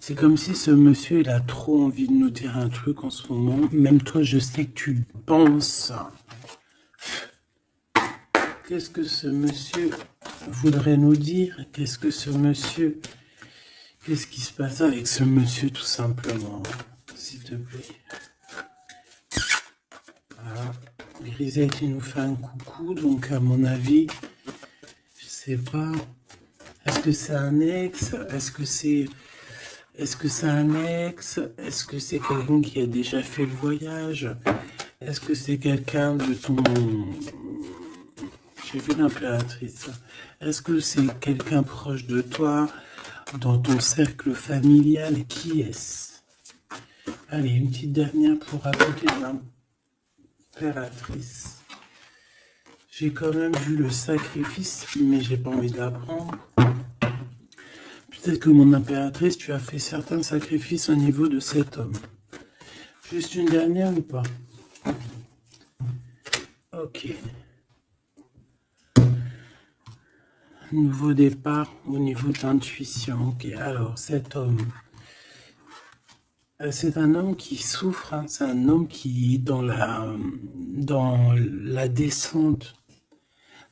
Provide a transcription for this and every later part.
C'est comme si ce monsieur, il a trop envie de nous dire un truc en ce moment. Même toi, je sais que tu penses. Qu'est-ce que ce monsieur voudrait nous dire? Qu'est-ce que ce monsieur... Qu'est-ce qui se passe avec ce monsieur, tout simplement? S'il te plaît. Voilà. Grisette, il nous fait un coucou, donc à mon avis, je sais pas. Est-ce que c'est un ex? Est-ce que c'est... Est-ce que c'est un ex? Est-ce que c'est quelqu'un qui a déjà fait le voyage? Est-ce que c'est quelqu'un de ton... J'ai vu l'impératrice. Est-ce que c'est quelqu'un proche de toi, dans ton cercle familial? Qui est-ce? Allez, une petite dernière pour raconter l'impératrice. J'ai quand même vu le sacrifice, mais j'ai pas envie de l'apprendre. Peut-être que mon impératrice, tu as fait certains sacrifices au niveau de cet homme. Juste une dernière ou pas? Ok. Nouveau départ au niveau de l'intuition. Ok, alors cet homme, c'est un homme qui souffre, hein. C'est un homme qui est dans la descente,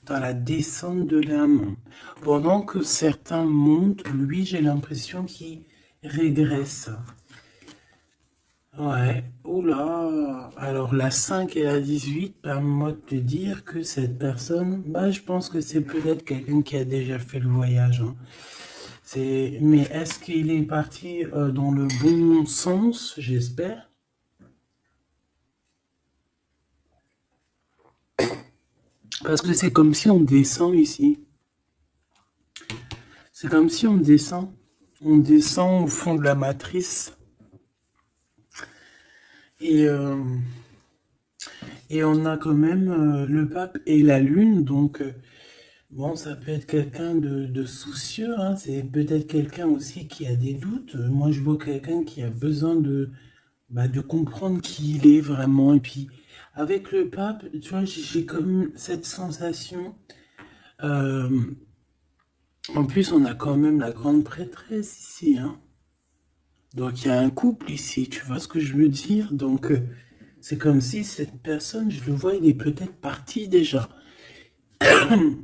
de l'âme. Pendant que certains montent, lui, j'ai l'impression qu'il régresse. Ouais, oula. Alors la 5 et la 18, permets-moi de te dire que cette personne, bah, je pense que c'est peut-être quelqu'un qui a déjà fait le voyage, hein. Mais est-ce qu'il est parti dans le bon sens, j'espère? Parce que c'est comme si on descend ici. C'est comme si on descend. On descend au fond de la matrice. Et, euh, et on a quand même le pape et la lune. Donc, bon, ça peut être quelqu'un de soucieux, hein. C'est peut-être quelqu'un aussi qui a des doutes. Moi, je vois quelqu'un qui a besoin de comprendre qui il est vraiment. Et puis, avec le pape, tu vois, j'ai comme cette sensation. euh, En plus, on a quand même la grande prêtresse ici, hein. Donc, il y a un couple ici, tu vois ce que je veux dire? Donc, c'est comme si cette personne, je le vois, il est peut-être parti déjà.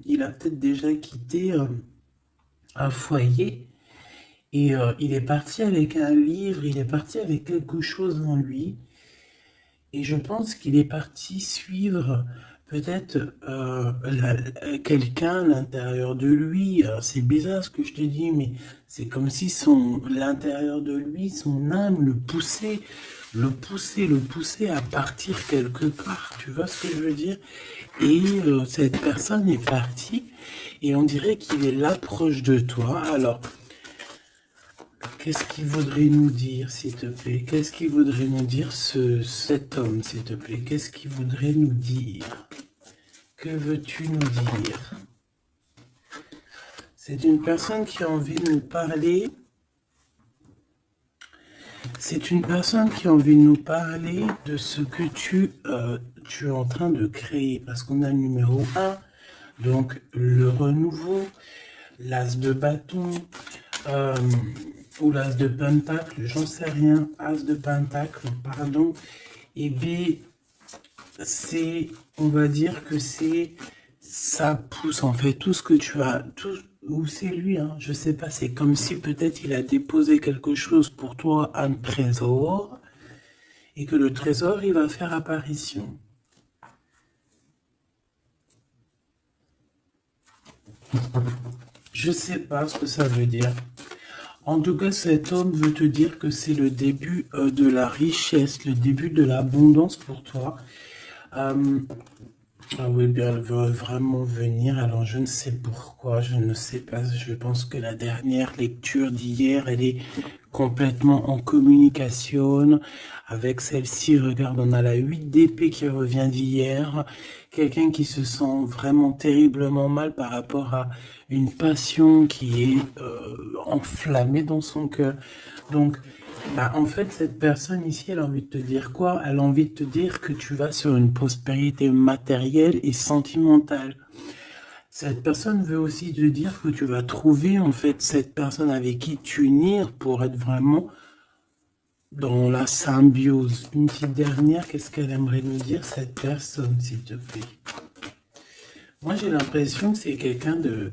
Il a peut-être déjà quitté un foyer. Et il est parti avec un livre, il est parti avec quelque chose en lui. Et je pense qu'il est parti suivre peut-être quelqu'un à l'intérieur de lui. Alors, c'est bizarre ce que je te dis, mais c'est comme si l'intérieur de lui, son âme le poussait à partir quelque part. Tu vois ce que je veux dire? Et cette personne est partie et on dirait qu'il est là proche de toi. Alors, qu'est-ce qu'il voudrait nous dire, s'il te plaît? Qu'est-ce qu'il voudrait nous dire, cet homme, s'il te plaît? Qu'est-ce qu'il voudrait nous dire? Que veux-tu nous dire? C'est une personne qui a envie de nous parler. C'est une personne qui a envie de nous parler de ce que tu es en train de créer. Parce qu'on a le numéro 1, donc le renouveau, l'as de bâton, euh, ou l'as de pentacle, j'en sais rien, as de pentacle, pardon, et B, on va dire que ça pousse en fait, tout ce que tu as, ou c'est lui, hein, je sais pas, c'est comme si peut-être il a déposé quelque chose pour toi, un trésor, et que le trésor, il va faire apparition. Je sais pas ce que ça veut dire. En tout cas, cet homme veut te dire que c'est le début de la richesse, le début de l'abondance pour toi. Euh, ah oui, bien, elle veut vraiment venir. Alors, je ne sais pourquoi, je ne sais pas. Je pense que la dernière lecture d'hier, elle est complètement en communication avec celle-ci. Regarde, on a la 8 d'épée qui revient d'hier. Quelqu'un qui se sent vraiment terriblement mal par rapport à une passion qui est enflammée dans son cœur. Donc, bah, en fait, cette personne ici, elle a envie de te dire quoi? Elle a envie de te dire que tu vas sur une prospérité matérielle et sentimentale. Cette personne veut aussi te dire que tu vas trouver en fait cette personne avec qui t'unir pour être vraiment dans la symbiose. Une petite dernière, qu'est-ce qu'elle aimerait nous dire cette personne, s'il te plaît? Moi j'ai l'impression que c'est quelqu'un de...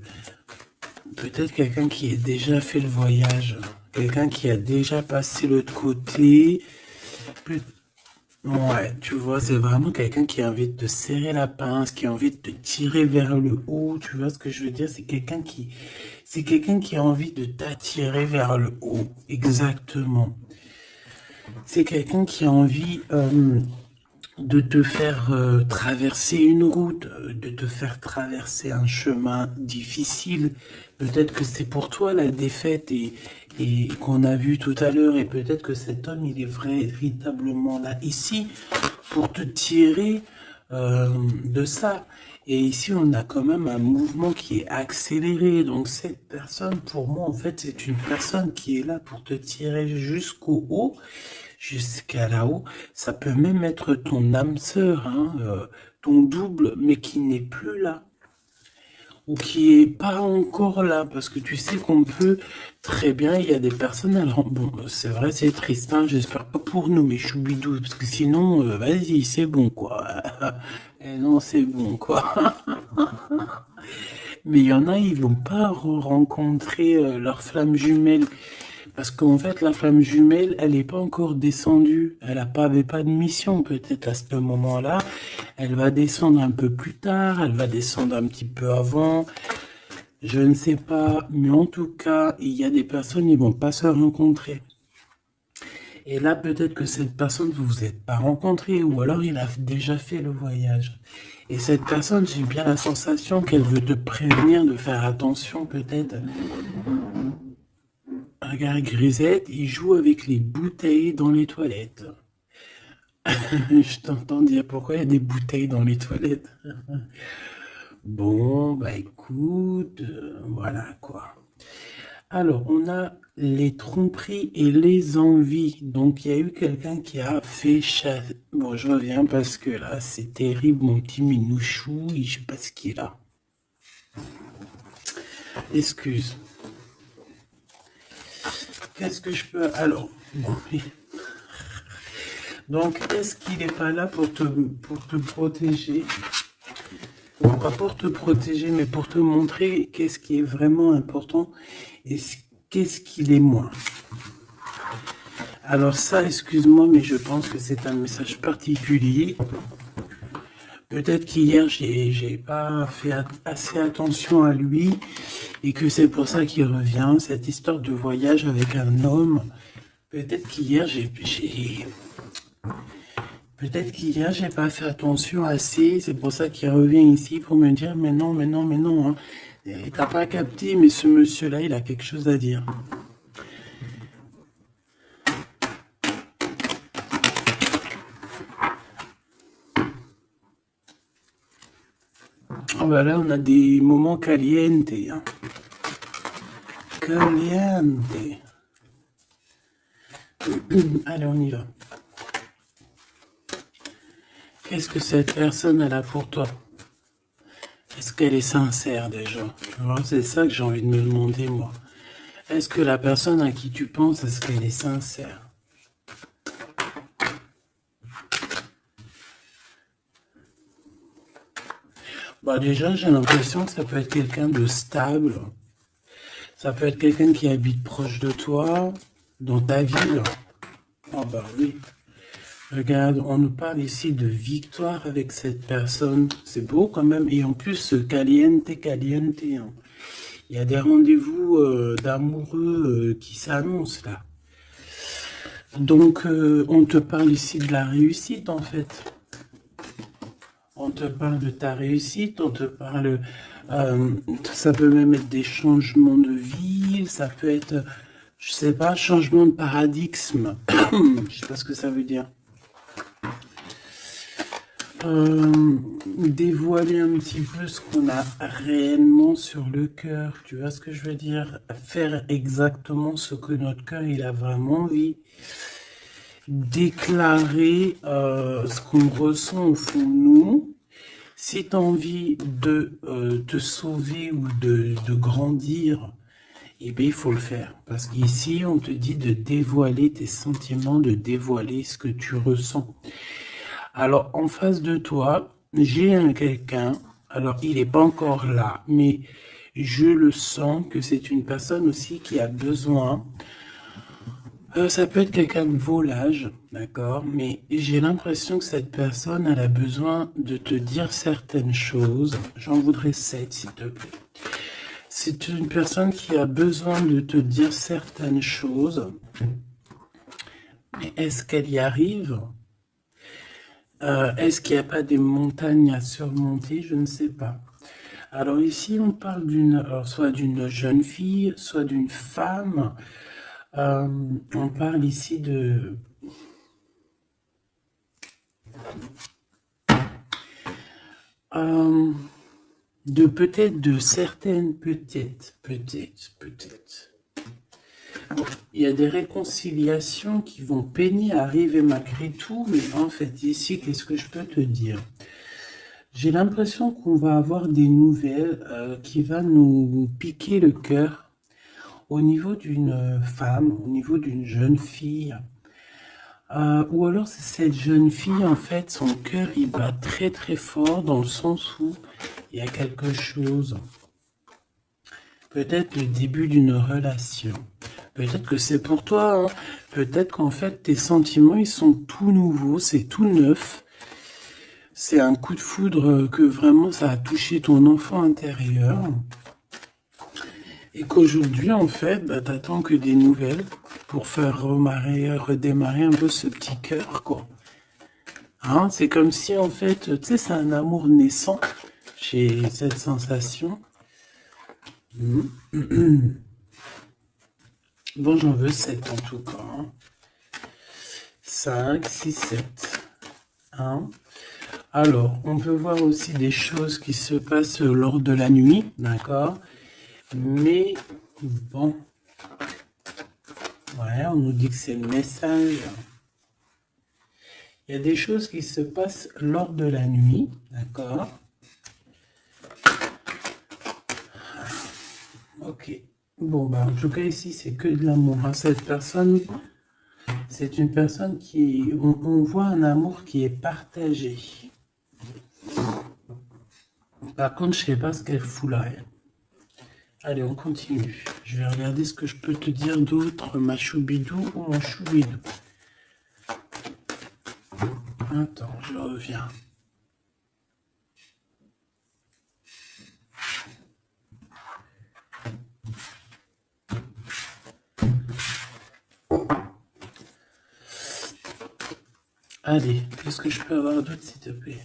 Peut-être quelqu'un qui a déjà fait le voyage, quelqu'un qui a déjà passé l'autre côté. Peut- Ouais, tu vois, c'est vraiment quelqu'un qui a envie de te serrer la pince, qui a envie de te tirer vers le haut. Tu vois ce que je veux dire? C'est quelqu'un qui a envie de t'attirer vers le haut. Exactement. C'est quelqu'un qui a envie de te faire traverser une route, de te faire traverser un chemin difficile. Peut-être que c'est pour toi la défaite et qu'on a vu tout à l'heure, et peut-être que cet homme, il est véritablement là ici pour te tirer de ça. Et ici, on a quand même un mouvement qui est accéléré. Donc cette personne, pour moi, en fait, c'est une personne qui est là pour te tirer jusqu'au haut, jusqu'à là-haut. Ça peut même être ton âme sœur, hein, ton double, mais qui n'est plus là ou qui est pas encore là, parce que tu sais qu'on peut très bien, il y a des personnes, alors bon, c'est vrai, c'est triste, hein, j'espère pas pour nous, mais choubidou, parce que sinon, vas-y, c'est bon, quoi. Et non, c'est bon, quoi. Mais il y en a, ils vont pas rencontrer leur flamme jumelle. Parce qu'en fait, la flamme jumelle, elle n'est pas encore descendue. Elle avait pas de mission, peut-être à ce moment-là. Elle va descendre un peu plus tard. Elle va descendre un petit peu avant. Je ne sais pas. Mais en tout cas, il y a des personnes, ils vont pas se rencontrer. Et là, peut-être que cette personne, vous vous êtes pas rencontrés. Ou alors, il a déjà fait le voyage. Et cette personne, j'ai bien la sensation qu'elle veut te prévenir de faire attention, peut-être. Regarde, Grisette, il joue avec les bouteilles dans les toilettes. Je t'entends dire pourquoi il y a des bouteilles dans les toilettes. Bon, bah écoute, voilà quoi. Alors, on a les tromperies et les envies. Donc, il y a eu quelqu'un qui a fait Bon, je reviens parce que là, c'est terrible, mon petit minouchou. Je sais pas ce qu'il a. Excuse. Qu'est-ce que je peux... Alors, bon, oui. Donc, est-ce qu'il n'est pas là pour te protéger? Bon, pas pour te protéger, mais pour te montrer qu'est-ce qui est vraiment important et qu'est-ce qu'il est moins. Alors ça, excuse-moi, mais je pense que c'est un message particulier. Peut-être qu'hier, j'ai pas fait assez attention à lui et que c'est pour ça qu'il revient, cette histoire de voyage avec un homme. Peut-être qu'hier, Peut-être qu'hier, j'ai pas fait attention assez, c'est pour ça qu'il revient ici pour me dire, mais non, mais non, mais non, hein. Et t'as pas capté, mais ce monsieur-là, il a quelque chose à dire. Oh bah là, on a des moments caliente, hein. Caliente. Allez, on y va. Qu'est-ce que cette personne elle a pour toi? Est-ce qu'elle est sincère déjà? Tu vois, c'est ça que j'ai envie de me demander, moi. Est-ce que la personne à qui tu penses, est-ce qu'elle est sincère? Bah déjà, j'ai l'impression que ça peut être quelqu'un de stable. Ça peut être quelqu'un qui habite proche de toi, dans ta ville. Ah bah oui. Regarde, on nous parle ici de victoire avec cette personne. C'est beau quand même. Et en plus, caliente, caliente, hein. Il y a des rendez-vous d'amoureux qui s'annoncent là. Donc, on te parle ici de la réussite en fait. On te parle de ta réussite, on te parle... ça peut même être des changements de ville, ça peut être, je sais pas, changement de paradigme. Je sais pas ce que ça veut dire. Dévoiler un petit peu ce qu'on a réellement sur le cœur, tu vois ce que je veux dire? Faire exactement ce que notre cœur il a vraiment envie. Déclarer ce qu'on ressent au fond de nous Si tu as envie de te sauver ou de grandir, eh bien, il faut le faire. Parce qu'ici, on te dit de dévoiler tes sentiments, de dévoiler ce que tu ressens. Alors, en face de toi, j'ai quelqu'un, alors il n'est pas encore là, mais je le sens que c'est une personne aussi qui a besoin. Ça peut être quelqu'un de volage, d'accord, mais j'ai l'impression que cette personne, elle a besoin de te dire certaines choses. J'en voudrais 7, s'il te plaît. C'est une personne qui a besoin de te dire certaines choses. Mais est-ce qu'elle y arrive? Est-ce qu'il n'y a pas des montagnes à surmonter? Je ne sais pas. Alors ici, on parle soit d'une jeune fille, soit d'une femme. On parle ici peut-être de certaines, peut-être. Bon, il y a des réconciliations qui vont peiner à arriver malgré tout, mais en fait, ici, qu'est-ce que je peux te dire? J'ai l'impression qu'on va avoir des nouvelles qui vont nous piquer le cœur au niveau d'une femme, au niveau d'une jeune fille. Ou alors c'est cette jeune fille, en fait, son cœur, il bat très très fort dans le sens où il y a quelque chose. Peut-être le début d'une relation. Peut-être que c'est pour toi. Hein. Peut-être qu'en fait, tes sentiments, ils sont tout nouveaux, c'est tout neuf. C'est un coup de foudre que vraiment ça a touché ton enfant intérieur. Et qu'aujourd'hui, en fait, bah, t'attends que des nouvelles pour faire redémarrer un peu ce petit cœur, quoi. Hein, c'est comme si, en fait, tu sais, c'est un amour naissant. J'ai cette sensation. Bon, j'en veux 7 en tout cas. Hein. 5, 6, 7. Hein. Alors, on peut voir aussi des choses qui se passent lors de la nuit, d'accord? Mais, bon. Ouais, on nous dit que c'est le message. Il y a des choses qui se passent lors de la nuit, d'accord? Ok. Bon, bah, en tout cas, ici, c'est que de l'amour. Hein. Cette personne, c'est une personne qui... On voit un amour qui est partagé. Par contre, je sais pas ce qu'elle fout là. Elle. Allez, on continue. Je vais regarder ce que je peux te dire d'autre, ma choubidou ou mon choubidou. Attends, je reviens. Allez, qu'est-ce que je peux avoir d'autre, s'il te plaît?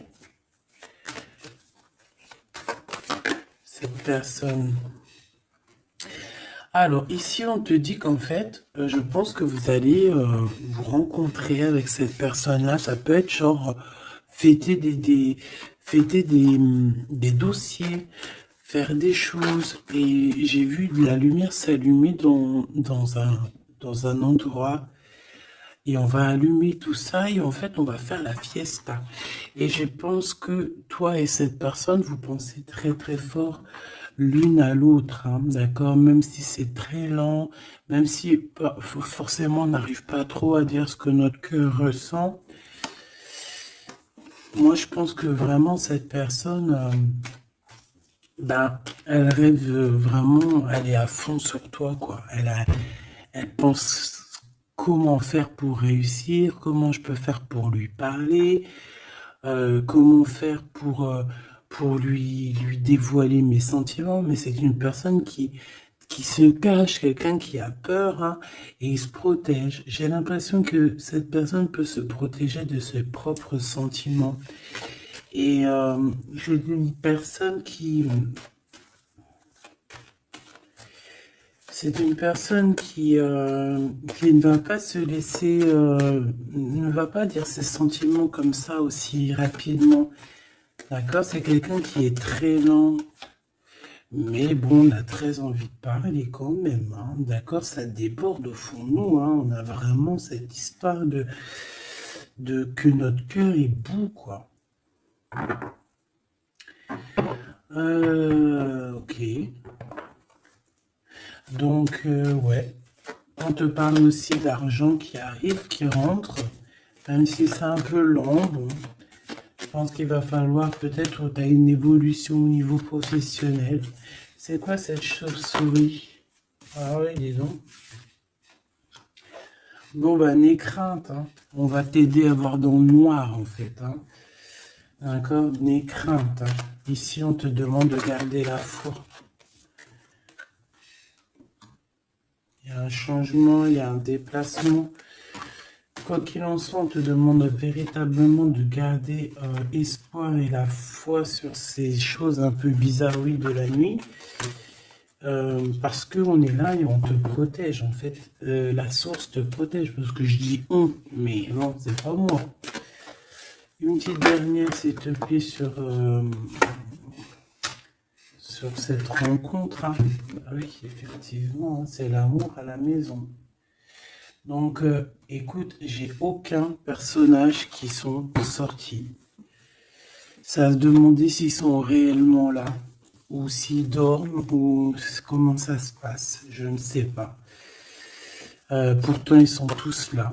Cette personne. Alors, ici, on te dit qu'en fait, je pense que vous allez vous rencontrer avec cette personne-là. Ça peut être genre fêter fêter des dossiers, faire des choses. Et j'ai vu de la lumière s'allumer dans un endroit. Et on va allumer tout ça et en fait, on va faire la fiesta. Et je pense que toi et cette personne, vous pensez très très fort l'une à l'autre, hein, d'accord? Même si c'est très lent, même si forcément on n'arrive pas trop à dire ce que notre cœur ressent. Moi, je pense que vraiment cette personne, ben, elle rêve vraiment, elle est à fond sur toi, quoi. Elle pense comment faire pour réussir, comment je peux faire pour lui parler, comment faire pour lui dévoiler mes sentiments, mais c'est une personne qui se cache, quelqu'un qui a peur, hein, et il se protège. J'ai l'impression que cette personne peut se protéger de ses propres sentiments. Et c'est une personne c'est une personne qui ne va pas se laisser, ne va pas dire ses sentiments comme ça aussi rapidement. D'accord? C'est quelqu'un qui est très lent. Mais bon, on a très envie de parler quand même. Hein. D'accord? Ça déborde au fond de nous. Hein. On a vraiment cette histoire de que notre cœur est bout, quoi. Ok. Donc, ouais. On te parle aussi d'argent qui arrive, qui rentre. Même si c'est un peu lent, bon. Je pense qu'il va falloir peut-être que tu as une évolution au niveau professionnel. C'est quoi cette chauve-souris? Ah oui, dis donc. Bon, bah, n'aie crainte, hein. On va t'aider à voir dans le noir, en fait, hein. D'accord? N'aie crainte, hein. Ici, on te demande de garder la foi. Il y a un changement, il y a un déplacement. Quoi qu'il en soit, on te demande véritablement de garder espoir et la foi sur ces choses un peu bizarroïdes de la nuit. Parce qu'on est là et on te protège. En fait, la source te protège. Parce que je dis on, mais non, c'est pas moi. Une petite dernière, s'il te plaît, sur cette rencontre. Hein. Ah oui, effectivement, hein, c'est l'amour à la maison. Donc, écoute, j'ai aucun personnage qui sont sortis. Ça a se demander s'ils sont réellement là, ou s'ils dorment, ou comment ça se passe. Je ne sais pas. Pourtant, ils sont tous là.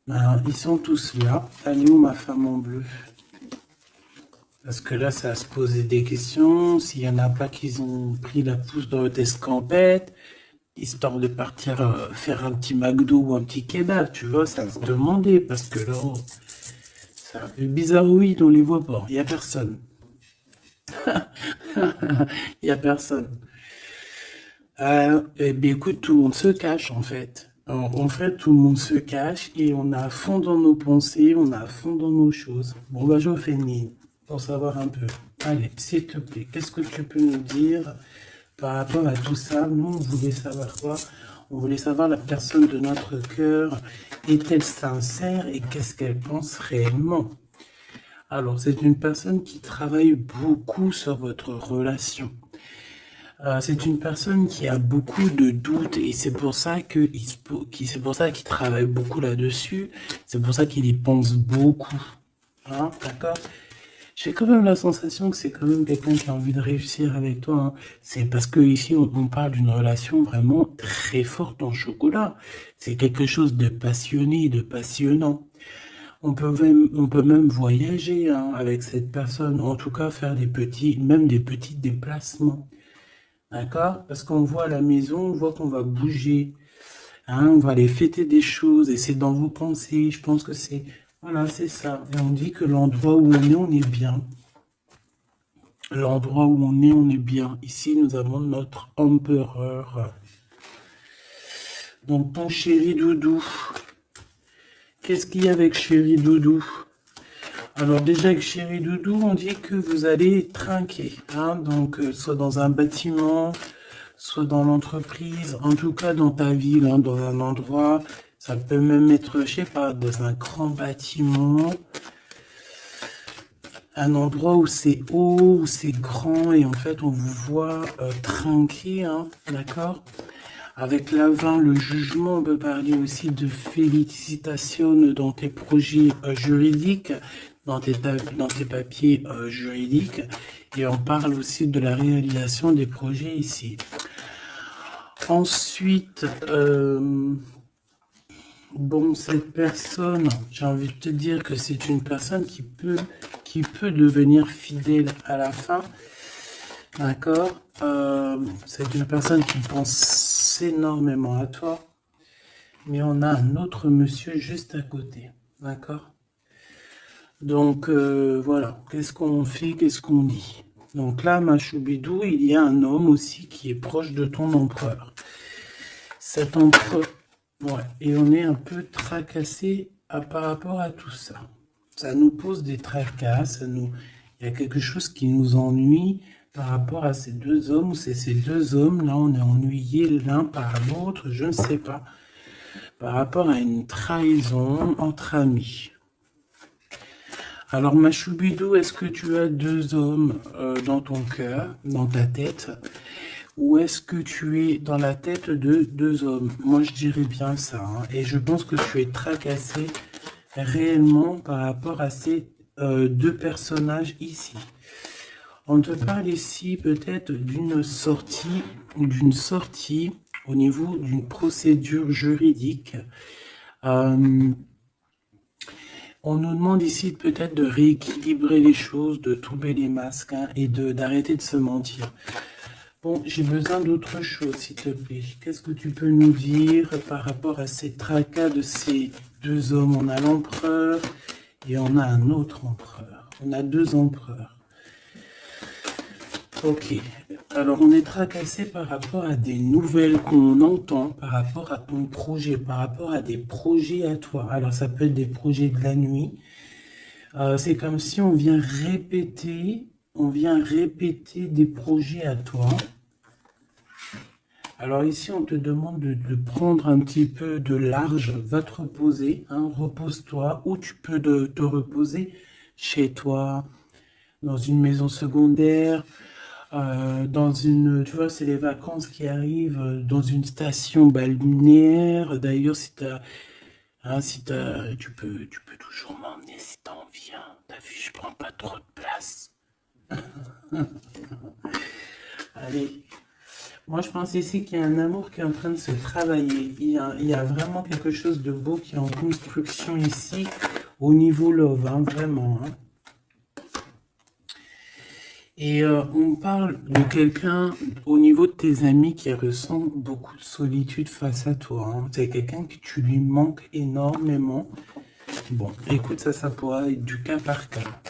Ils sont tous là. Elle est où ma femme en bleu? Parce que là, ça va se poser des questions. S'il n'y en a pas qui ont pris la pousse dans votre escampette, histoire de partir faire un petit McDo ou un petit kebab, tu vois, ça se demandait. Parce que là, c'est un peu bizarre, oui, on les voit pas. Il n'y a personne. Il n'y a personne. Eh bien, écoute, tout le monde se cache, en fait. En fait, tout le monde se cache et on est à fond dans nos pensées, on est à fond dans nos choses. Bon, bah, je fais une ligne pour savoir un peu. Allez, s'il te plaît, qu'est-ce que tu peux nous dire par rapport à tout ça? Nous, on voulait savoir quoi? On voulait savoir la personne de notre cœur. Est-elle sincère et qu'est-ce qu'elle pense réellement? Alors, c'est une personne qui travaille beaucoup sur votre relation. C'est une personne qui a beaucoup de doutes et c'est pour ça qu'il travaille beaucoup là-dessus. C'est pour ça qu'il y pense beaucoup. Hein, d'accord? J'ai quand même la sensation que c'est quand même quelqu'un qui a envie de réussir avec toi. Hein. C'est parce que ici on parle d'une relation vraiment très forte en chocolat. C'est quelque chose de passionné, de passionnant. On peut même voyager hein, avec cette personne. En tout cas, faire même des petits déplacements. D'accord? Parce qu'on voit à la maison, on voit qu'on va bouger. Hein, on va aller fêter des choses et c'est dans vos pensées. Je pense que c'est... Voilà, c'est ça. Et on dit que l'endroit où on est bien. L'endroit où on est bien. Ici, nous avons notre empereur. Donc, ton chéri doudou. Qu'est-ce qu'il y a avec chéri doudou? Alors déjà avec chéri doudou, on dit que vous allez trinquer. Hein, donc, soit dans un bâtiment, soit dans l'entreprise, en tout cas dans ta ville, hein, dans un endroit. Ça peut même être, je sais pas, dans un grand bâtiment. Un endroit où c'est haut, où c'est grand, et en fait, on vous voit trinquer, hein, d'accord? Avec l'avant, le jugement, on peut parler aussi de félicitations dans tes projets juridiques, dans tes papiers juridiques, et on parle aussi de la réalisation des projets ici. Ensuite, bon, cette personne, j'ai envie de te dire que c'est une personne qui peut devenir fidèle à la fin. D'accord? C'est une personne qui pense énormément à toi. Mais on a un autre monsieur juste à côté. D'accord? Donc, voilà. Qu'est-ce qu'on fait? Qu'est-ce qu'on dit? Donc là, ma choubidou, il y a un homme aussi qui est proche de ton empereur. Cet empereur... Ouais, et on est un peu tracassé par rapport à tout ça. Ça nous pose des tracas, il y a quelque chose qui nous ennuie par rapport à ces deux hommes, ou c'est ces deux hommes, là on est ennuyés l'un par l'autre, je ne sais pas, par rapport à une trahison entre amis. Alors ma choubidou, est-ce que tu as deux hommes dans ton cœur, dans ta tête? Ou est-ce que tu es dans la tête de deux hommes? Moi, je dirais bien ça. Hein. Et je pense que tu es tracassé réellement par rapport à ces deux personnages ici. On te parle ici peut-être d'une sortie au niveau d'une procédure juridique. On nous demande ici peut-être de rééquilibrer les choses, de tomber les masques hein, et d'arrêter de se mentir. Bon, j'ai besoin d'autre chose, s'il te plaît. Qu'est-ce que tu peux nous dire par rapport à ces tracas de ces deux hommes? On a l'empereur et on a un autre empereur. On a deux empereurs. Ok. Alors, on est tracassé par rapport à des nouvelles qu'on entend, par rapport à ton projet, par rapport à des projets à toi. Alors, ça peut être des projets de la nuit. C'est comme si on vient répéter des projets à toi. Alors ici, on te demande de prendre un petit peu de large, va te reposer, hein, repose-toi, ou tu peux te reposer chez toi, dans une maison secondaire, dans une, tu vois, c'est les vacances qui arrivent, dans une station balnéaire. D'ailleurs, tu peux toujours m'emmener si t'as envie, hein. T'as vu, je prends pas trop de place. Allez. Moi, je pense ici qu'il y a un amour qui est en train de se travailler. Il y a vraiment quelque chose de beau qui est en construction ici, au niveau love, hein, vraiment. Hein. Et on parle de quelqu'un au niveau de tes amis qui ressent beaucoup de solitude face à toi. Hein. C'est quelqu'un que tu lui manques énormément. Bon, écoute, ça pourra être du cas par cas.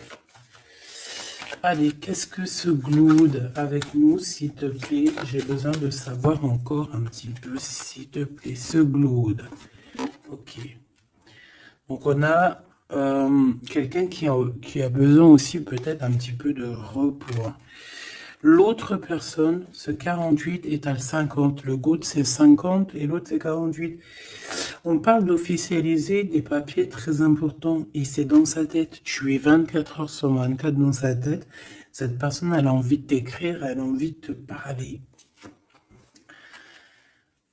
Allez, qu'est-ce que ce Glood avec nous, s'il te plaît? J'ai besoin de savoir encore un petit peu, s'il te plaît, ce Glood. Ok. Donc, on a quelqu'un qui a besoin aussi peut-être un petit peu de repos. L'autre personne, ce 48 est à 50. Le Glood, c'est 50 et l'autre, c'est 48. On parle d'officialiser des papiers très importants et c'est dans sa tête. Tu es 24 heures sur 24 dans sa tête. Cette personne, elle a envie de t'écrire, elle a envie de te parler.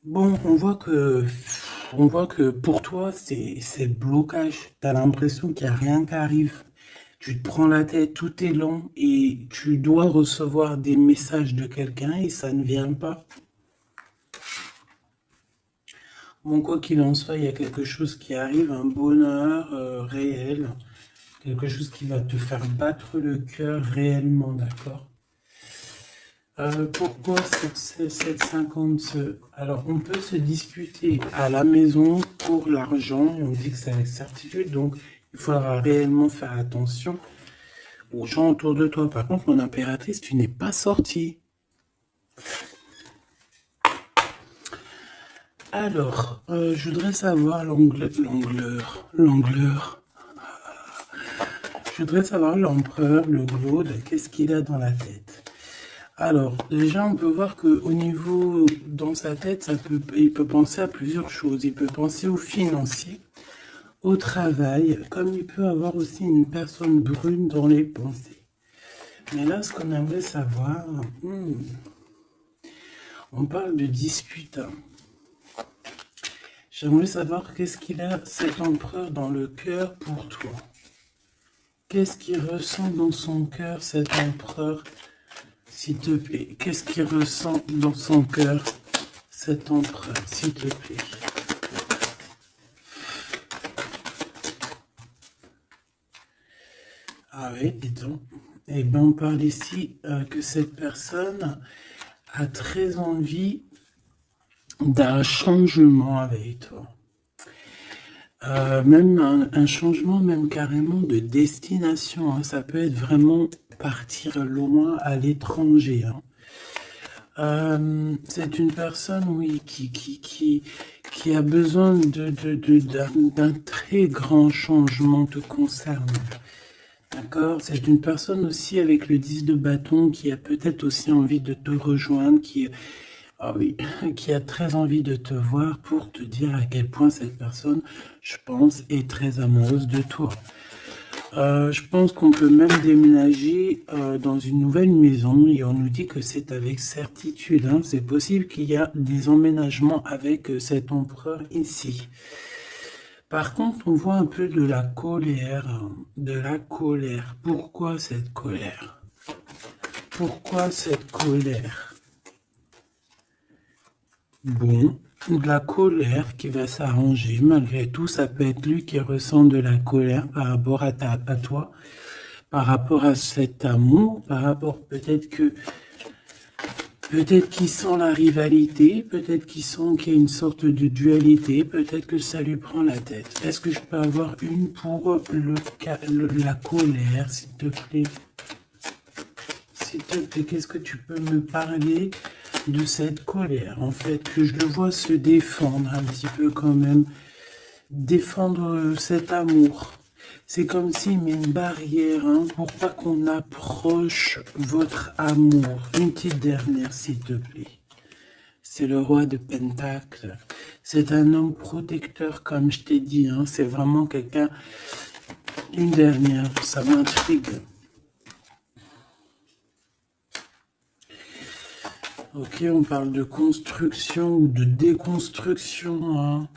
Bon, on voit que pour toi, c'est blocage. Tu as l'impression qu'il n'y a rien qui arrive. Tu te prends la tête, tout est lent et tu dois recevoir des messages de quelqu'un et ça ne vient pas. Bon, quoi qu'il en soit, il y a quelque chose qui arrive, un bonheur réel, quelque chose qui va te faire battre le cœur réellement, d'accord? Pourquoi cette 50? Alors, on peut se disputer à la maison pour l'argent, et on dit que c'est avec certitude, donc il faudra réellement faire attention aux gens autour de toi. Par contre, mon impératrice, tu n'es pas sortie. Alors, je voudrais savoir l'angleur. Je voudrais savoir l'empereur, le Glood, qu'est-ce qu'il a dans la tête. Alors, déjà, on peut voir qu'au niveau, dans sa tête, il peut penser à plusieurs choses. Il peut penser au financier, au travail, comme il peut avoir aussi une personne brune dans les pensées. Mais là, ce qu'on aimerait savoir, on parle de dispute. J'aimerais savoir qu'est-ce qu'il a, cet empereur, dans le cœur pour toi. Qu'est-ce qu'il ressent dans son cœur, cet empereur, s'il te plaît? Qu'est-ce qu'il ressent dans son cœur, cet empereur, s'il te plaît? Ah oui, dis donc. Eh bien, on parle ici que cette personne a très envie d'un changement avec toi. Même un changement, même carrément de destination. Hein. Ça peut être vraiment partir loin à l'étranger. Hein. C'est une personne, oui, qui a besoin d'un très grand changement te concernant. D'accord? C'est une personne aussi avec le 10 de bâton qui a peut-être aussi envie de te rejoindre, ah oui, qui a très envie de te voir pour te dire à quel point cette personne, je pense, est très amoureuse de toi. Je pense qu'on peut même déménager dans une nouvelle maison et on nous dit que c'est avec certitude. Hein. C'est possible qu'il y a des emménagements avec cet empereur ici. Par contre, on voit un peu de la colère, hein, de la colère. Pourquoi cette colère? Pourquoi cette colère? Bon, de la colère qui va s'arranger. Malgré tout, ça peut être lui qui ressent de la colère par rapport à toi, par rapport à cet amour, par rapport peut-être qu'il sent la rivalité, peut-être qu'il sent qu'il y a une sorte de dualité, peut-être que ça lui prend la tête. Est-ce que je peux avoir une pour la colère, s'il te plaît? S'il te plaît, qu'est-ce que tu peux me parler de cette colère? En fait, que je le vois se défendre un petit peu quand même, défendre cet amour. C'est comme s'il met une barrière, hein, pour pas qu'on approche votre amour. Une petite dernière, s'il te plaît. C'est le roi de Pentacle. C'est un homme protecteur, comme je t'ai dit. Hein. C'est vraiment quelqu'un... Une dernière, ça m'intrigue. Ok, on parle de construction ou de déconstruction. Hein.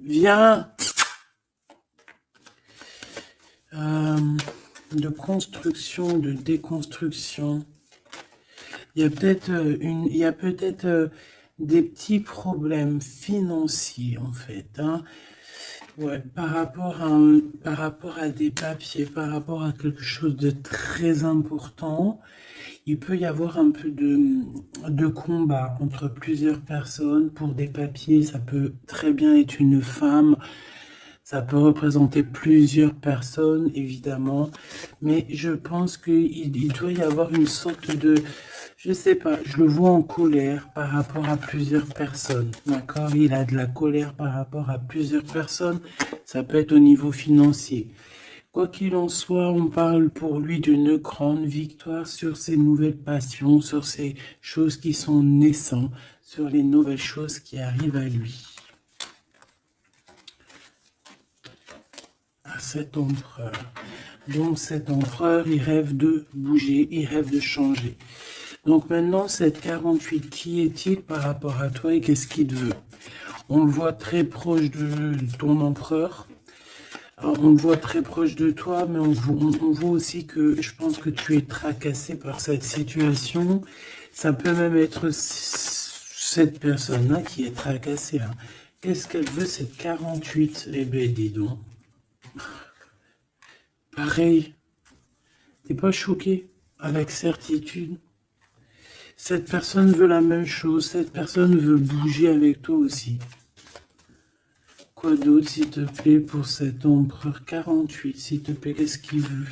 Viens. De construction, de déconstruction. Il y a peut-être des petits problèmes financiers en fait. Hein. Ouais, par rapport à des papiers, par rapport à quelque chose de très important, il peut y avoir un peu de combat entre plusieurs personnes pour des papiers. Ça peut très bien être une femme. Ça peut représenter plusieurs personnes, évidemment, mais je pense qu'il doit y avoir une sorte de, je sais pas, je le vois en colère par rapport à plusieurs personnes, d'accord? Il a de la colère par rapport à plusieurs personnes, ça peut être au niveau financier. Quoi qu'il en soit, on parle pour lui d'une grande victoire sur ses nouvelles passions, sur ces choses qui sont naissantes, sur les nouvelles choses qui arrivent à lui. Cet empereur. Donc cet empereur, il rêve de bouger, il rêve de changer. Donc maintenant, cette 48, qui est-il par rapport à toi et qu'est-ce qu'il veut? On le voit très proche de ton empereur. Alors, on le voit très proche de toi, mais on voit aussi que je pense que tu es tracassé par cette situation. Ça peut même être cette personne-là qui est tracassée. Hein. Qu'est-ce qu'elle veut, cette 48? Eh ben, dis donc. Pareil, t'es pas choqué avec certitude. Cette personne veut la même chose, cette personne veut bouger avec toi aussi. Quoi d'autre, s'il te plaît, pour cet empereur 48, s'il te plaît, qu'est-ce qu'il veut?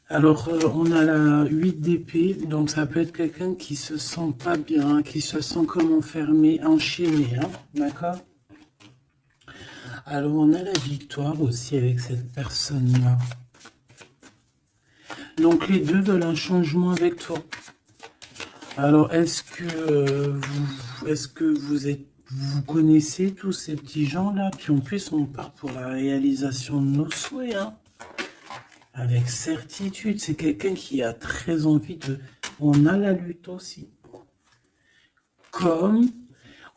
Alors, on a la 8 d'épée, donc ça peut être quelqu'un qui se sent pas bien, qui se sent comme enfermé, enchaîné, hein, d'accord? Alors, on a la victoire aussi avec cette personne-là. Donc, les deux veulent un changement avec toi. Alors, est-ce que vous connaissez tous ces petits gens-là? Puis en plus, on part pour la réalisation de nos souhaits, hein? Avec certitude, c'est quelqu'un qui a très envie de... On a la lutte aussi. Comme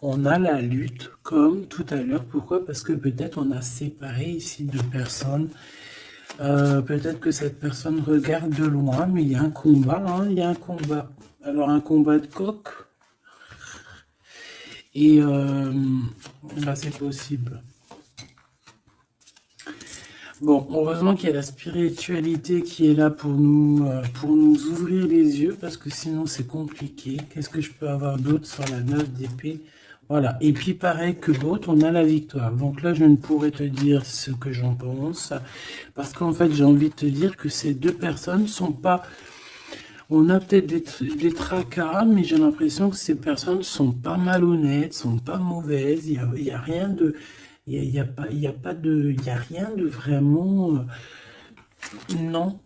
on a la lutte, comme tout à l'heure. Pourquoi? Parce que peut-être on a séparé ici deux personnes. Peut-être que cette personne regarde de loin, mais il y a un combat, hein, il y a un combat. Alors un combat de coq. Et là c'est possible. Bon, heureusement qu'il y a la spiritualité qui est là pour nous ouvrir les yeux, parce que sinon c'est compliqué. Qu'est-ce que je peux avoir d'autre sur la 9 d'épée? Voilà, et puis pareil que l'autre, on a la victoire. Donc là, je ne pourrais te dire ce que j'en pense, parce qu'en fait, j'ai envie de te dire que ces deux personnes sont pas... On a peut-être des tracas, mais j'ai l'impression que ces personnes sont pas malhonnêtes, sont pas mauvaises, il y a rien de... Il y a rien de vraiment... non.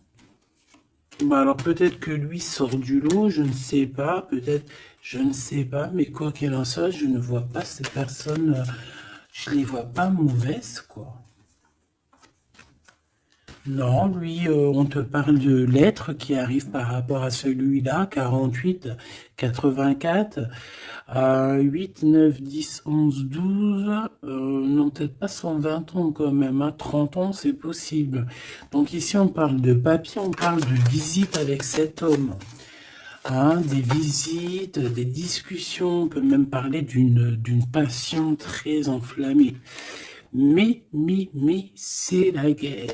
Bah alors peut-être que lui sort du lot, je ne sais pas, peut-être, je ne sais pas, mais quoi qu'il en soit, je ne vois pas ces personnes, je les vois pas mauvaises, quoi. Non, lui, on te parle de lettres qui arrivent par rapport à celui-là, 48, 84, 8, 9, 10, 11, 12, non, peut-être pas 120 ans quand même, hein, 30 ans, c'est possible. Donc ici, on parle de papier, on parle de visite avec cet homme. Hein, des visites, des discussions, on peut même parler d'une passion très enflammée. Mais, c'est la guerre.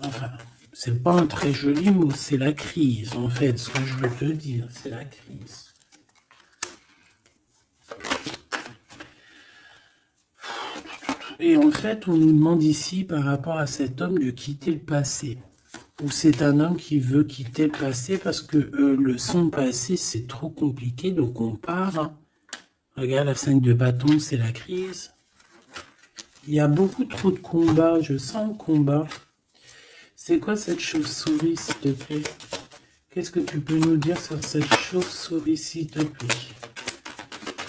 Enfin, c'est pas un très joli mot, c'est la crise, en fait, ce que je veux te dire, c'est la crise. Et en fait, on nous demande ici, par rapport à cet homme, de quitter le passé. Ou c'est un homme qui veut quitter le passé parce que son passé, c'est trop compliqué, donc on part. Hein. Regarde, la 5 de bâton, c'est la crise. Il y a beaucoup trop de combats, je sens le combat. C'est quoi cette chauve-souris, s'il te plaît? Qu'est-ce que tu peux nous dire sur cette chauve-souris, s'il te plaît?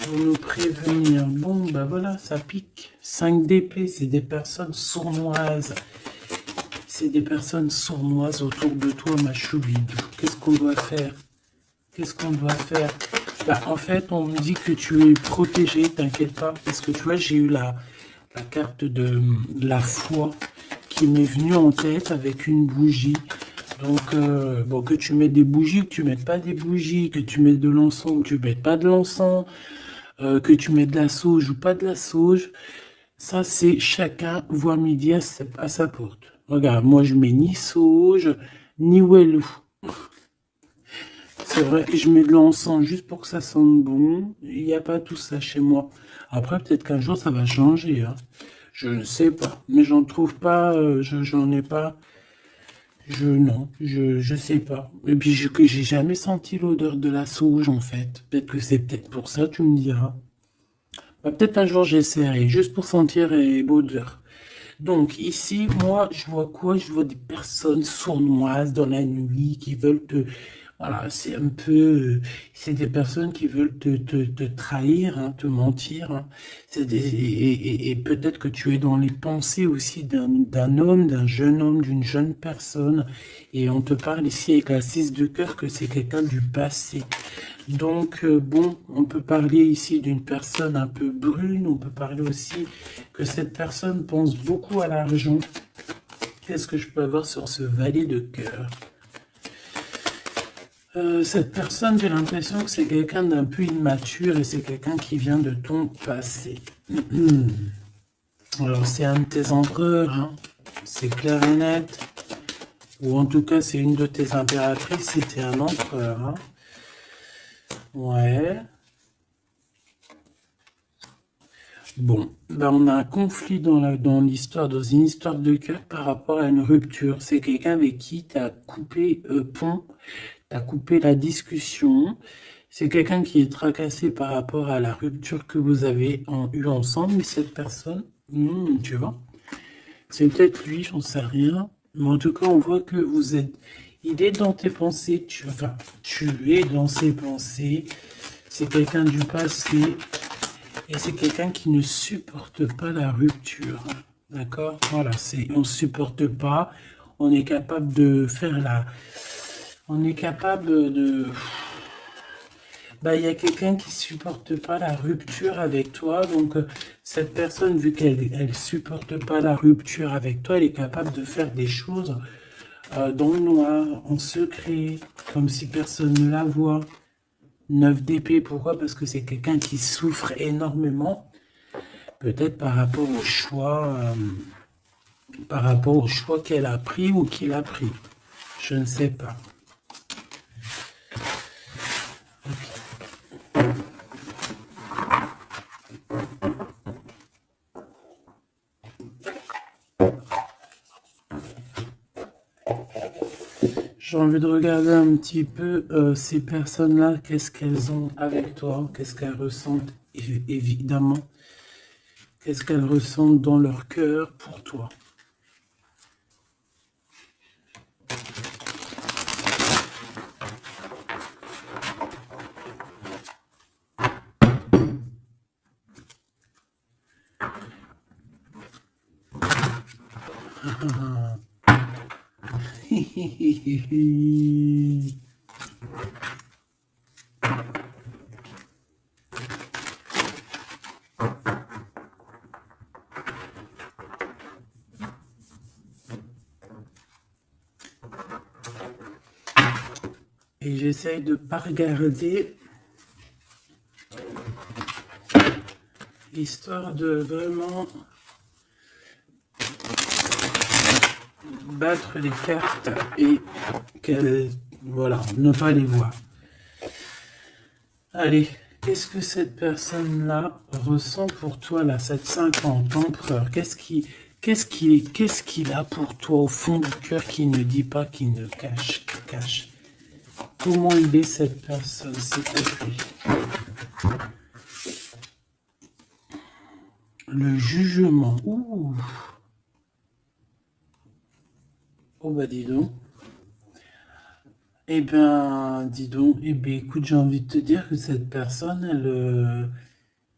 Pour nous prévenir. Bon, bah voilà, ça pique. 5 d'épée, c'est des personnes sournoises. C'est des personnes sournoises autour de toi, ma choubide. Qu'est-ce qu'on doit faire? Qu'est-ce qu'on doit faire? Bah, en fait, on me dit que tu es protégé, t'inquiète pas. Parce que tu vois, j'ai eu la carte de la foi qui m'est venue en tête avec une bougie. Donc, bon, que tu mettes des bougies ou que tu mettes pas des bougies, que tu mettes de l'encens ou que tu mettes pas de l'encens, que tu mettes de la sauge ou pas de la sauge, ça c'est chacun voit midi à sa porte. Regarde, moi je mets ni sauge, ni wellou. C'est vrai, je mets de l'encens juste pour que ça sente bon. Il n'y a pas tout ça chez moi. Après, peut-être qu'un jour ça va changer. Hein. Je ne sais pas, mais j'en trouve pas, j'en ai pas. Non, je sais pas. Et puis, j'ai jamais senti l'odeur de la sauge, en fait. Peut-être que c'est peut-être pour ça, tu me diras. Bah, peut-être un jour j'essaierai, juste pour sentir l'odeur. Donc, ici, moi, je vois quoi? Je vois des personnes sournoises dans la nuit qui veulent te... Voilà, c'est un peu... c'est des personnes qui veulent te trahir, hein, te mentir. Hein. Et peut-être que tu es dans les pensées aussi d'un homme, d'un jeune homme, d'une jeune personne. Et on te parle ici avec la 6 de cœur que c'est quelqu'un du passé. Donc, bon, on peut parler ici d'une personne un peu brune, on peut parler aussi que cette personne pense beaucoup à l'argent. Qu'est-ce que je peux avoir sur ce valet de cœur? Cette personne, j'ai l'impression que c'est quelqu'un d'un peu immature et c'est quelqu'un qui vient de ton passé. Alors, c'est un de tes empereurs, hein. C'est clair et net. Ou en tout cas, c'est une de tes impératrices, c'était un empereur. Hein. Ouais. Bon, ben on a un conflit dans l'histoire, dans une histoire de cœur par rapport à une rupture. C'est quelqu'un avec qui tu as coupé pont, tu as coupé la discussion. C'est quelqu'un qui est tracassé par rapport à la rupture que vous avez eu ensemble, mais cette personne, tu vois, c'est peut-être lui, j'en sais rien. Mais en tout cas, on voit que vous êtes... Il est dans tes pensées, enfin, tu es dans ses pensées. C'est quelqu'un du passé. Et c'est quelqu'un qui ne supporte pas la rupture. D'accord? Voilà, on ne supporte pas. On est capable de faire la... On est capable de... Bah, il y a quelqu'un qui supporte pas la rupture avec toi. Donc, cette personne, vu qu'elle supporte pas la rupture avec toi, elle est capable de faire des choses dans le noir, en secret, comme si personne ne la voit. 9 d'épée, pourquoi? Parce que c'est quelqu'un qui souffre énormément. Peut-être par rapport au choix qu'elle a pris ou qu'il a pris. Je ne sais pas. J'ai envie de regarder un petit peu ces personnes-là, qu'est-ce qu'elles ont avec toi, qu'est-ce qu'elles ressentent, évidemment, qu'est-ce qu'elles ressentent dans leur cœur pour toi. Et j'essaye de pas regarder, histoire de vraiment battre les cartes et qu'elles, voilà, ne pas les voir. Allez, qu'est-ce que cette personne-là ressent pour toi, là, cette 50 empereur? Qu'est-ce qu'il a pour toi au fond du cœur qui ne dit pas, qui ne cache? Comment il est cette personne, s'il te plaît? Le jugement. Ouh. Oh bah dis donc. Eh ben, dis donc. Eh ben, écoute, j'ai envie de te dire que cette personne, elle,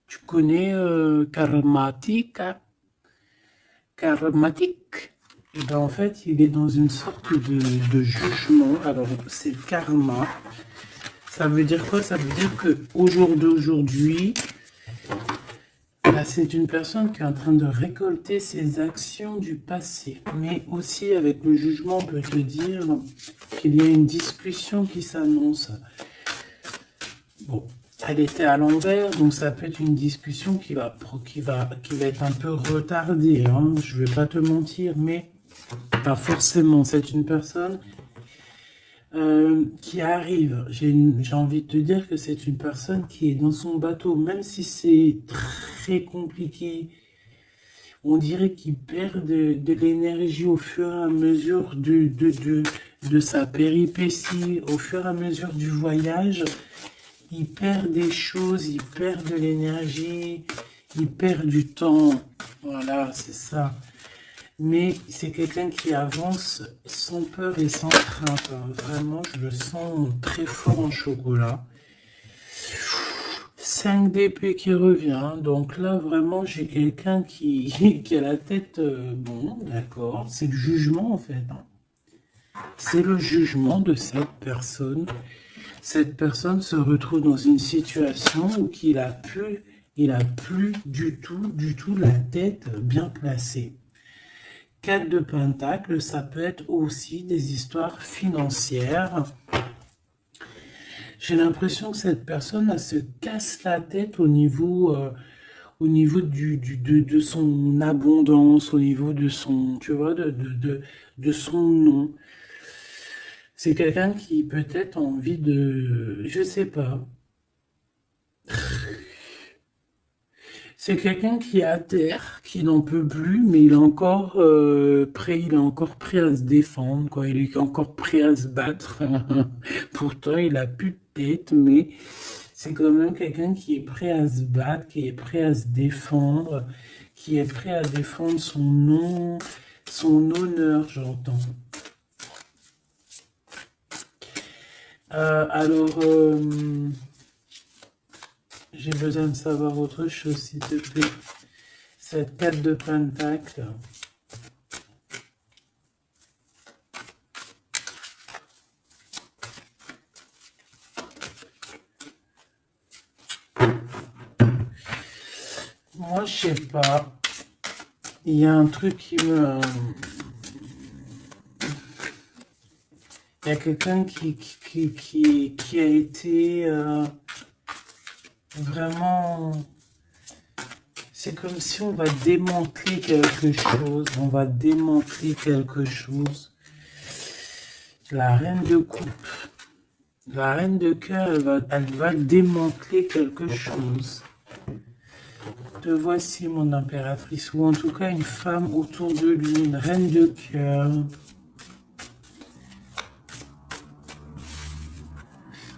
tu connais Karmatique, hein? Karmatique. Eh ben, en fait, il est dans une sorte de jugement. Alors, c'est le karma. Ça veut dire quoi? Ça veut dire que au jour d'aujourd'hui, là, c'est une personne qui est en train de récolter ses actions du passé. Mais aussi, avec le jugement, on peut te dire qu'il y a une discussion qui s'annonce. Bon, elle était à l'envers, donc ça peut être une discussion qui va être un peu retardée, hein. Je vais pas te mentir, mais pas forcément. C'est une personne qui arrive. J'ai envie de te dire que c'est une personne qui est dans son bateau, même si c'est très compliqué. On dirait qu'il perd de l'énergie au fur et à mesure de sa péripétie, au fur et à mesure du voyage. Il perd des choses, il perd de l'énergie, il perd du temps. Voilà, c'est ça. Mais c'est quelqu'un qui avance sans peur et sans crainte, hein. Vraiment, je le sens très fort en chocolat. 5 d'épée qui revient. Donc là, vraiment, j'ai quelqu'un qui a la tête... bon, d'accord. C'est le jugement, en fait, hein. C'est le jugement de cette personne. Cette personne se retrouve dans une situation où il a plus du tout la tête bien placée. 4 de Pentacle, ça peut être aussi des histoires financières. J'ai l'impression que cette personne elle se casse la tête au niveau de son abondance, au niveau de son, tu vois, de son nom. C'est quelqu'un qui peut-être a envie de, je sais pas. C'est quelqu'un qui est à terre, qui n'en peut plus, mais il est encore prêt à se défendre, quoi. Il est encore prêt à se battre. Pourtant, il a plus de tête, mais c'est quand même quelqu'un qui est prêt à se battre, qui est prêt à se défendre, qui est prêt à défendre son nom, son honneur, j'entends. Alors, j'ai besoin de savoir autre chose, s'il te plaît. Cette 4 de Pentacle. Moi, je sais pas. Il y a un truc qui me... Il y a quelqu'un qui a été vraiment... C'est comme si on va démanteler quelque chose. On va démanteler quelque chose. La reine de coupe. La reine de cœur, elle va démanteler quelque chose. Te voici, mon impératrice. Ou en tout cas, une femme autour de lui. Une reine de cœur.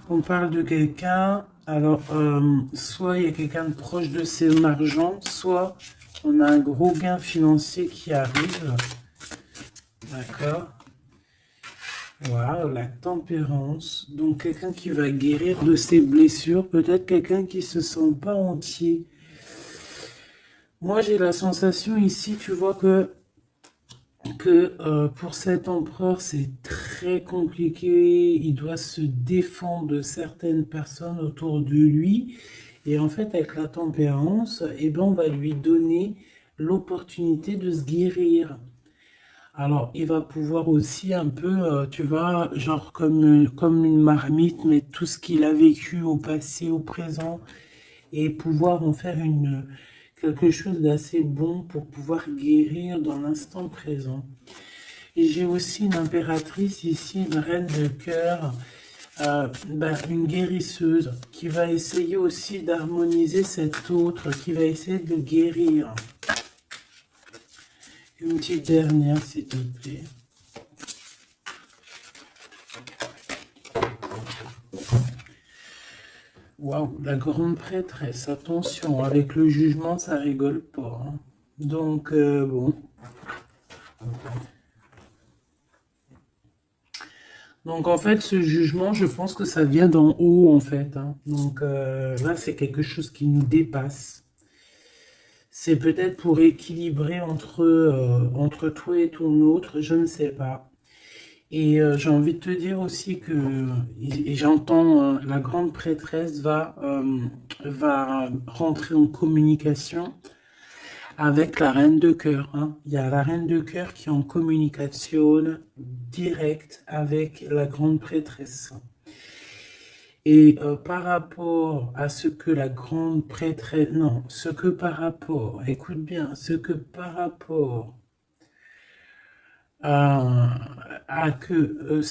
On parle de quelqu'un, alors soit il y a quelqu'un de proche de son argent, soit on a un gros gain financier qui arrive. D'accord. Voilà, la tempérance. Donc quelqu'un qui va guérir de ses blessures, peut-être quelqu'un qui se sent pas entier. Moi j'ai la sensation ici, tu vois que que pour cet empereur, c'est très compliqué. Il doit se défendre de certaines personnes autour de lui. Et en fait, avec la tempérance, eh ben, on va lui donner l'opportunité de se guérir. Alors, il va pouvoir aussi un peu, tu vois, genre comme une marmite, mettre tout ce qu'il a vécu au passé, au présent, et pouvoir en faire quelque chose d'assez bon pour pouvoir guérir dans l'instant présent. Et j'ai aussi une impératrice ici, une reine de cœur, une guérisseuse, qui va essayer aussi d'harmoniser cet autre, qui va essayer de le guérir. Une petite dernière, s'il te plaît. Waouh, la grande prêtresse, attention, avec le jugement, ça rigole pas, hein. Donc, bon. Donc, en fait, ce jugement, je pense que ça vient d'en haut, en fait, hein. Donc, là, c'est quelque chose qui nous dépasse. C'est peut-être pour équilibrer entre toi et ton autre, je ne sais pas. Et j'ai envie de te dire aussi que, et j'entends la grande prêtresse va rentrer en communication avec la reine de cœur, hein. Il y a la reine de cœur qui est en communication directe avec la grande prêtresse. Et par rapport à ce que la grande prêtresse, non, ce que par rapport, écoute bien, ce que par rapport à que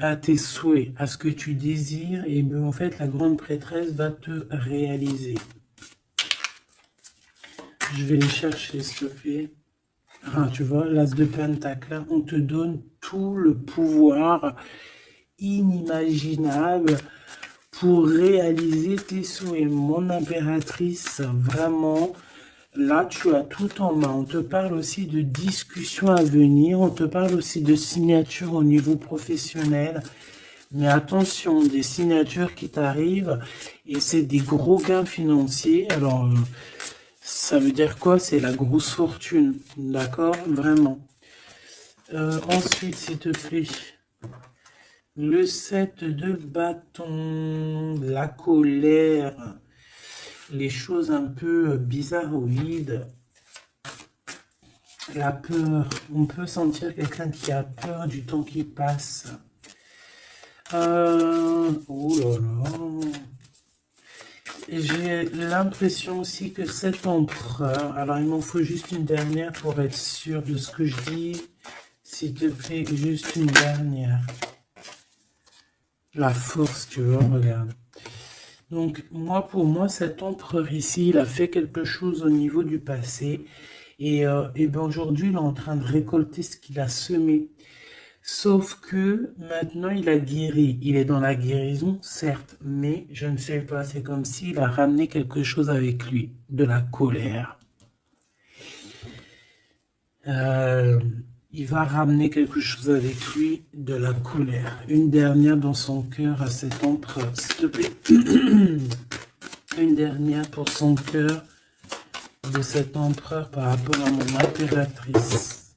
à tes souhaits, à ce que tu désires, et bien en fait la grande prêtresse va te réaliser. Je vais les chercher, s'il te plaît. Ah, tu vois, l'as de pentacle, on te donne tout le pouvoir inimaginable pour réaliser tes souhaits. Mon impératrice, vraiment, là, tu as tout en main. On te parle aussi de discussions à venir. On te parle aussi de signatures au niveau professionnel. Mais attention, des signatures qui t'arrivent et c'est des gros gains financiers. Alors, ça veut dire quoi? C'est la grosse fortune. D'accord? Vraiment. Ensuite, s'il te plaît. Le 7 de bâton, la colère, les choses un peu bizarroïdes, la peur. On peut sentir quelqu'un qui a peur du temps qui passe. Oh là là. J'ai l'impression aussi que cet empereur, alors il m'en faut juste une dernière pour être sûr de ce que je dis. S'il te plaît, juste une dernière. La force, tu vois, regarde. Donc, pour moi, cet empereur ici, il a fait quelque chose au niveau du passé. Et ben aujourd'hui, il est en train de récolter ce qu'il a semé. Sauf que maintenant, il a guéri. Il est dans la guérison, certes, mais je ne sais pas. C'est comme s'il a ramené quelque chose avec lui, de la colère. Il va ramener quelque chose avec lui, de la colère. Une dernière dans son cœur à cet empereur, s'il te plaît. Une dernière pour son cœur de cet empereur par rapport à mon impératrice.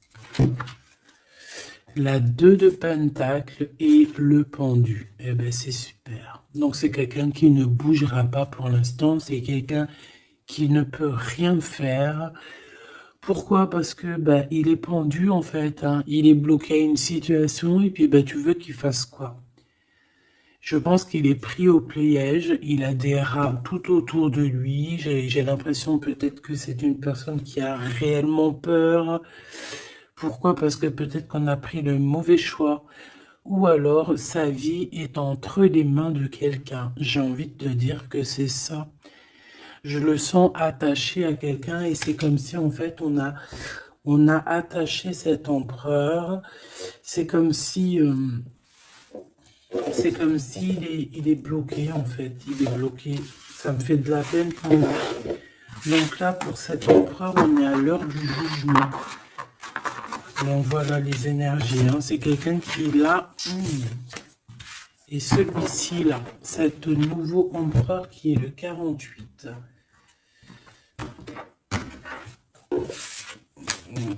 La 2 de pentacle et le pendu. Eh ben c'est super. Donc c'est quelqu'un qui ne bougera pas pour l'instant. C'est quelqu'un qui ne peut rien faire. Pourquoi? Parce que il est pendu en fait, hein. Il est bloqué à une situation et puis tu veux qu'il fasse quoi? Je pense qu'il est pris au piège, il a des rats tout autour de lui. J'ai l'impression peut-être que c'est une personne qui a réellement peur. Pourquoi? Parce que peut-être qu'on a pris le mauvais choix. Ou alors sa vie est entre les mains de quelqu'un. J'ai envie de te dire que c'est ça. Je le sens attaché à quelqu'un et c'est comme si en fait on a attaché cet empereur. C'est comme si il est bloqué en fait. Il est bloqué. Ça me fait de la peine pour lui. Donc là, pour cet empereur, on est à l'heure du jugement. Donc voilà les énergies, hein. C'est quelqu'un qui est là. Et celui-ci là, cet nouveau empereur qui est le 48.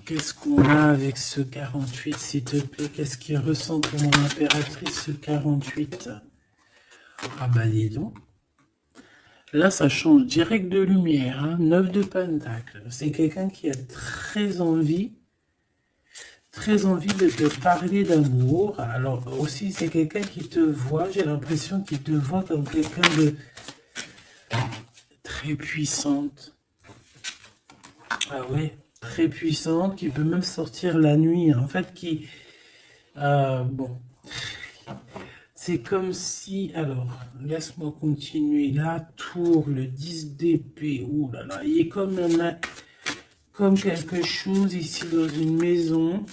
Qu'est-ce qu'on a avec ce 48, s'il te plaît? Qu'est-ce qu'il ressent pour mon impératrice, ce 48? Ah bah dis donc. Là, ça change direct de lumière, hein. 9 de Pentacle. C'est quelqu'un qui a très envie de te parler d'amour. Alors aussi, c'est quelqu'un qui te voit, j'ai l'impression qu'il te voit comme quelqu'un de très puissante. Ah ouais, très puissante, qui peut même sortir la nuit. En fait, bon, c'est comme si... Alors, laisse-moi continuer. La tour, le 10 d'épée. Ouh là là, il est comme quelque chose ici dans une maison.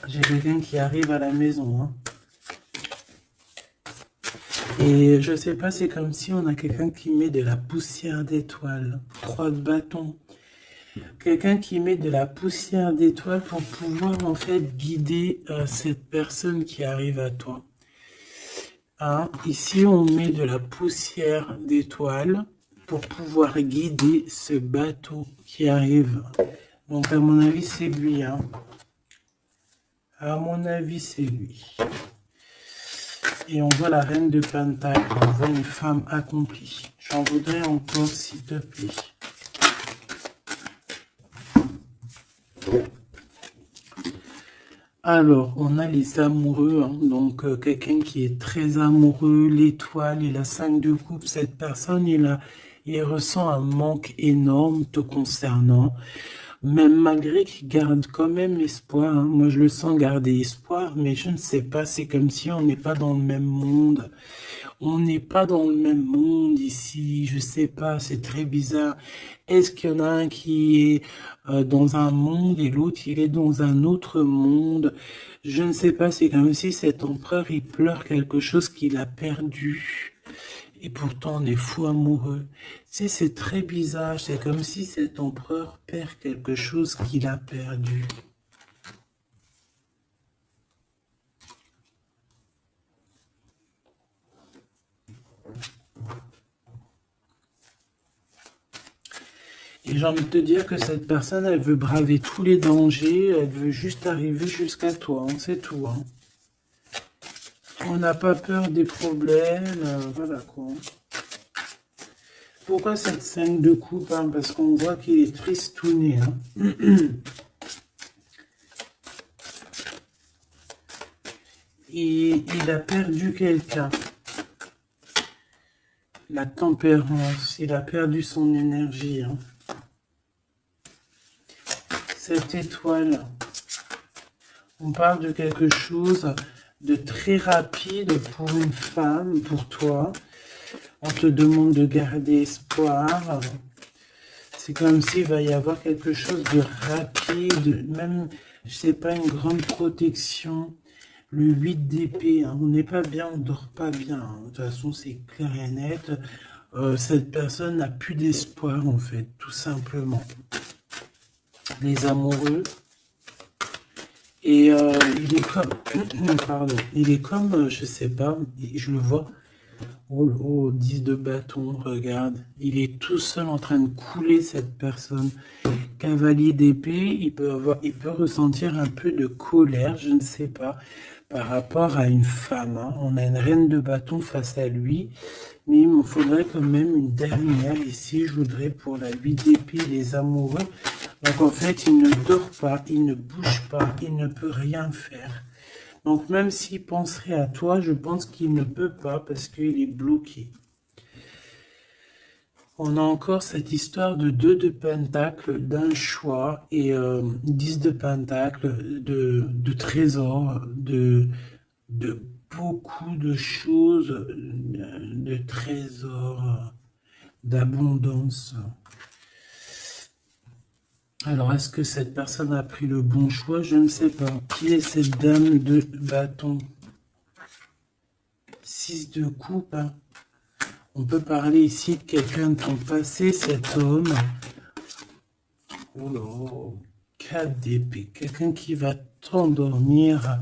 J'ai quelqu'un qui arrive à la maison. Hein. Et je sais pas, c'est comme si on a quelqu'un qui met de la poussière d'étoiles. 3 de bâton. Quelqu'un qui met de la poussière d'étoiles pour pouvoir en fait guider cette personne qui arrive à toi. Hein? Ici, on met de la poussière d'étoiles pour pouvoir guider ce bateau qui arrive. Donc à mon avis, c'est lui. Hein. À mon avis, c'est lui. Et on voit la reine de Pentacle, on voit une femme accomplie. J'en voudrais encore, s'il te plaît. Alors, on a les amoureux, hein, donc quelqu'un qui est très amoureux, l'étoile et la 5 de coupe. Cette personne, il ressent un manque énorme te concernant. Même malgré qu'il garde quand même espoir, hein. Moi je le sens garder espoir, mais je ne sais pas, c'est comme si on n'est pas dans le même monde. On n'est pas dans le même monde ici, je sais pas, c'est très bizarre. Est-ce qu'il y en a un qui est dans un monde et l'autre il est dans un autre monde? Je ne sais pas, c'est comme si cet empereur il pleure quelque chose qu'il a perdu. Et pourtant, on est fou amoureux. C'est très bizarre. C'est comme si cet empereur perd quelque chose qu'il a perdu. Et j'ai envie de te dire que cette personne, elle veut braver tous les dangers. Elle veut juste arriver jusqu'à toi. Hein, c'est tout. Hein. On n'a pas peur des problèmes. Voilà quoi. Pourquoi cette 5 de coupe? Hein? Parce qu'on voit qu'il est tristouné. Hein? Et il a perdu quelqu'un. La tempérance, il a perdu son énergie. Hein? Cette étoile, on parle de quelque chose de très rapide pour une femme, pour toi. On te demande de garder espoir. C'est comme s'il va y avoir quelque chose de rapide, même, je sais pas, une grande protection. Le 8 d'épée, hein, on n'est pas bien, on dort pas bien. Hein. De toute façon, c'est clair et net. Cette personne n'a plus d'espoir, en fait, tout simplement. Les amoureux. Et il est comme, pardon, il est comme, je sais pas, je le vois. Oh, 10 de bâton, regarde. Il est tout seul en train de couler, cette personne. Cavalier d'épée, il peut ressentir un peu de colère, je ne sais pas, par rapport à une femme. Hein. On a une reine de bâton face à lui, mais il me faudrait quand même une dernière ici. Je voudrais pour la 8 d'épée, les amoureux. Donc en fait, il ne dort pas, il ne bouge pas, il ne peut rien faire. Donc même s'il penserait à toi, je pense qu'il ne peut pas parce qu'il est bloqué. On a encore cette histoire de 2 de pentacle, d'un choix, et 10 de pentacle, de trésors, de beaucoup de choses, de trésors, d'abondance. Alors, est-ce que cette personne a pris le bon choix? Je ne sais pas. Qui est cette dame de bâton? 6 de coupe. Hein. On peut parler ici de quelqu'un de ton passé, cet homme. Oh là, 4 d'épée. Quelqu'un qui va t'endormir.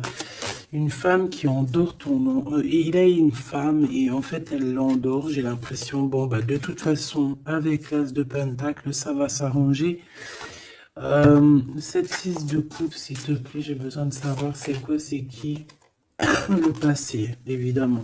une femme qui endort ton nom. Il a une femme et en fait elle l'endort. J'ai l'impression, bon bah de toute façon avec l'as de pentacle ça va s'arranger. Cette 6 de coupe s'il te plaît, j'ai besoin de savoir c'est quoi, c'est qui. Le passé évidemment.